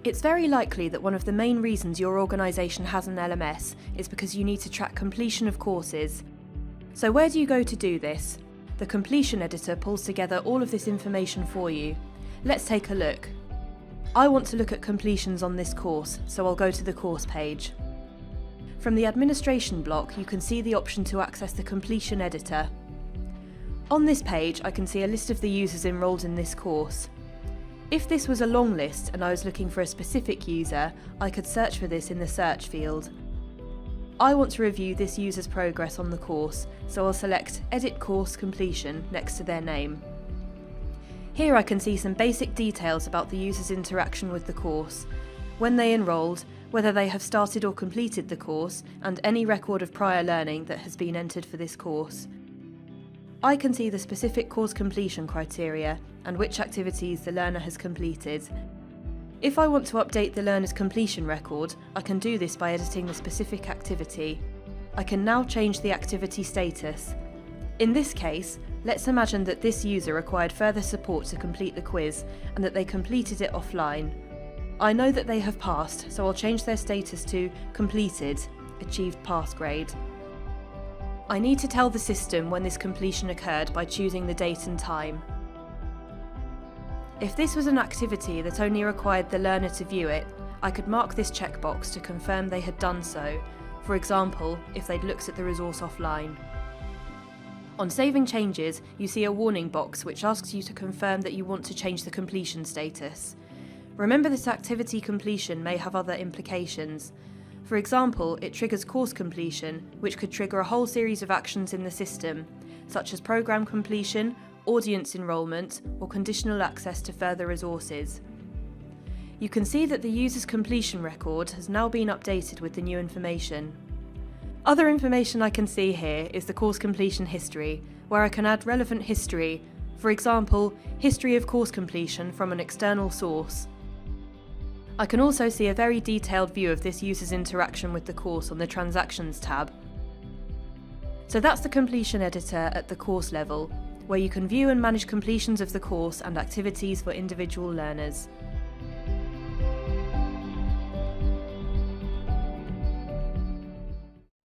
It's very likely that one of the main reasons your organisation has an LMS is because you need to track completion of courses. So where do you go to do this? The completion editor pulls together all of this information for you. Let's take a look. I want to look at completions on this course, so I'll go to the course page. From the administration block, you can see the option to access the completion editor. On this page, I can see a list of the users enrolled in this course. If this was a long list and I was looking for a specific user, I could search for this in the search field. I want to review this user's progress on the course, so I'll select Edit Course Completion next to their name. Here I can see some basic details about the user's interaction with the course, when they enrolled, whether they have started or completed the course, and any record of prior learning that has been entered for this course. I can see the specific course completion criteria and which activities the learner has completed. If I want to update the learner's completion record, I can do this by editing the specific activity. I can now change the activity status. In this case, let's imagine that this user required further support to complete the quiz and that they completed it offline. I know that they have passed, so I'll change their status to Completed, Achieved Pass Grade. I need to tell the system when this completion occurred by choosing the date and time. If this was an activity that only required the learner to view it, I could mark this checkbox to confirm they had done so, for example, if they'd looked at the resource offline. On saving changes, you see a warning box which asks you to confirm that you want to change the completion status. Remember that activity completion may have other implications. For example, it triggers course completion, which could trigger a whole series of actions in the system, such as programme completion, audience enrolment, or conditional access to further resources. You can see that the user's completion record has now been updated with the new information. Other information I can see here is the course completion history, where I can add relevant history, for example, history of course completion from an external source. I can also see a very detailed view of this user's interaction with the course on the Transactions tab. So that's the completion editor at the course level, where you can view and manage completions of the course and activities for individual learners.